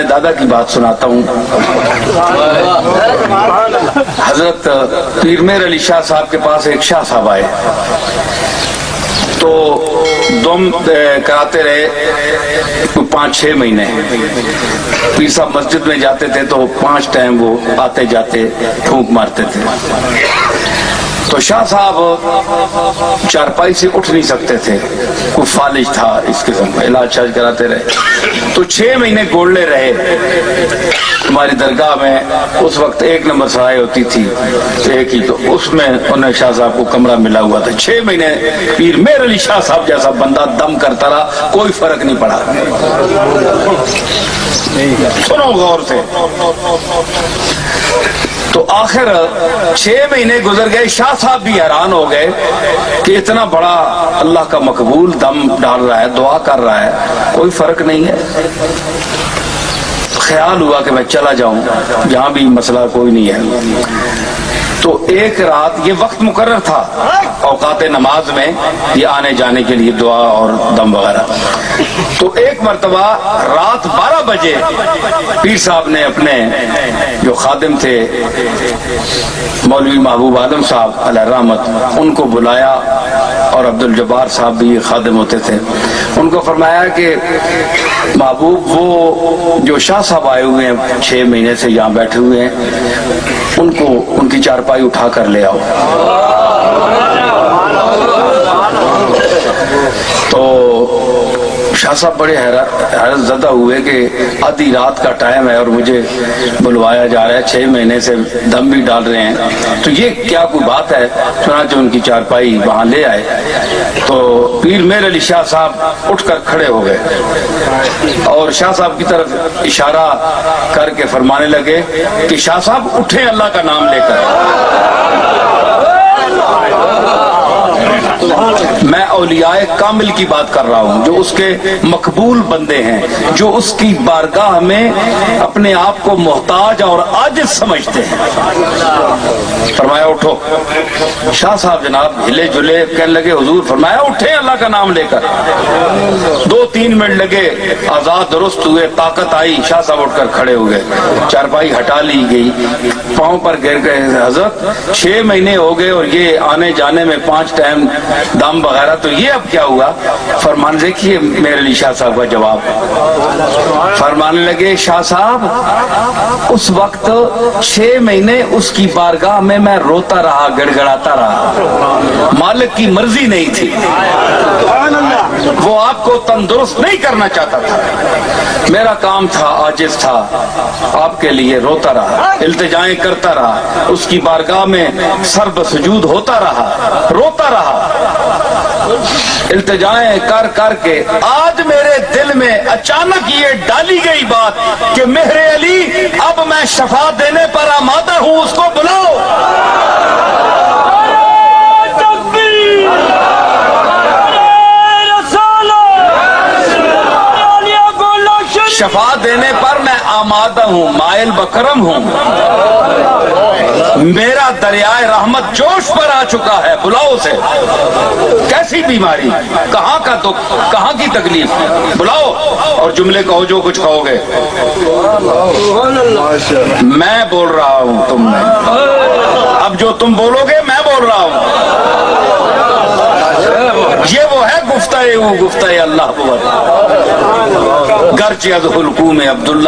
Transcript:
دادا کی بات سناتا ہوں. حضرت پیر میر علی شاہ صاحب کے پاس ایک شاہ صاحب آئے تو دم کراتے رہے 5-6 مہینے. پیر صاحب مسجد میں جاتے تھے تو 5 ٹائم وہ آتے جاتے پھونک مارتے تھے. تو شاہ صاحب چارپائی سے اٹھ نہیں سکتے تھے, کوئی فالج تھا اس قسم کا, علاج کراتے رہے تو 6 مہینے گولڈے رہے. ہماری درگاہ میں اس وقت 1 نمبر سرائے ہوتی تھی ایک ہی, تو اس میں انہیں شاہ صاحب کو کمرہ ملا ہوا تھا. 6 مہینے پیر میر علی شاہ صاحب جیسا بندہ دم کرتا رہا, کوئی فرق نہیں پڑا. سنو غور سے. تو آخر 6 مہینے گزر گئے, شاہ صاحب بھی حیران ہو گئے کہ اتنا بڑا اللہ کا مقبول دم ڈال رہا ہے, دعا کر رہا ہے, کوئی فرق نہیں ہے. خیال ہوا کہ میں چلا جاؤں, یہاں بھی مسئلہ کوئی نہیں ہے. تو ایک رات, یہ وقت مقرر تھا اوقات نماز میں یہ آنے جانے کے لیے دعا اور دم وغیرہ. تو ایک مرتبہ رات 12 بجے پیر صاحب نے اپنے جو خادم تھے مولوی محبوب آدم صاحب علیہ رحمت, ان کو بلایا, اور عبد الجبار صاحب بھی خادم ہوتے تھے. ان کو فرمایا کہ محبوب وہ جو شاہ صاحب آئے ہوئے ہیں 6 مہینے سے یہاں بیٹھے ہوئے ہیں, ان کو ان کی چارپائی اٹھا کر لے آؤ. تو شاہ صاحب بڑے حیرت زدہ ہوئے کہ آدھی رات کا ٹائم ہے اور مجھے بلوایا جا رہا ہے, 6 مہینے سے دم بھی ڈال رہے ہیں, تو یہ کیا کوئی بات ہے. چنانچہ ان کی چارپائی وہاں لے آئے. تو پیر میر علی شاہ صاحب اٹھ کر کھڑے ہو گئے اور شاہ صاحب کی طرف اشارہ کر کے فرمانے لگے کہ شاہ صاحب اٹھیں اللہ کا نام لے کر. میں اولیاء کامل کی بات کر رہا ہوں, جو اس کے مقبول بندے ہیں, جو اس کی بارگاہ میں اپنے آپ کو محتاج اور عاجز سمجھتے ہیں. فرمایا اٹھو. شاہ صاحب جناب ہلے جلے, کہنے لگے حضور فرمایا اٹھیں اللہ کا نام لے کر. 2-3 منٹ لگے, آزاد درست ہوئے, طاقت آئی, شاہ صاحب اٹھ کر کھڑے ہو گئے. چارپائی ہٹا لی گئی, پاؤں پر گر گئے. حضرت 6 مہینے ہو گئے اور یہ آنے جانے میں 5 ٹائم دم وغیرہ, تو یہ اب کیا ہوا. فرمان دیکھیے میرے علی شاہ صاحب کا جواب. فرمانے لگے شاہ صاحب اس وقت 6 مہینے اس کی بارگاہ میں روتا رہا, گڑ گڑاتا رہا. مالک کی مرضی نہیں تھی, وہ آپ کو تندرست نہیں کرنا چاہتا تھا. میرا کام تھا, عاجز تھا, آپ کے لیے روتا رہا, التجائیں کرتا رہا, اس کی بارگاہ میں سر بسجود ہوتا رہا, روتا رہا, التجائیں کر کر کے. آج میرے دل میں اچانک یہ ڈالی گئی بات کہ مہر علی اب میں شفا دینے پر آمادہ ہوں, اس کو بلاؤ. شفا دینے پر میں آمادہ ہوں, مائل بکرم ہوں, میرا دریائے رحمت جوش پر آ چکا ہے, بلاؤ اسے. کیسی بیماری, کہاں کا دکھ, کہاں کی تکلیف, بلاؤ اور جملے کہو جو کچھ کہو گے. میں بول رہا ہوں, تم نہیں. اب جو تم بولو گے میں بول رہا ہوں. یہ وہ ہے گفتہ اللہ. گرچہ از حلقوم عبداللہ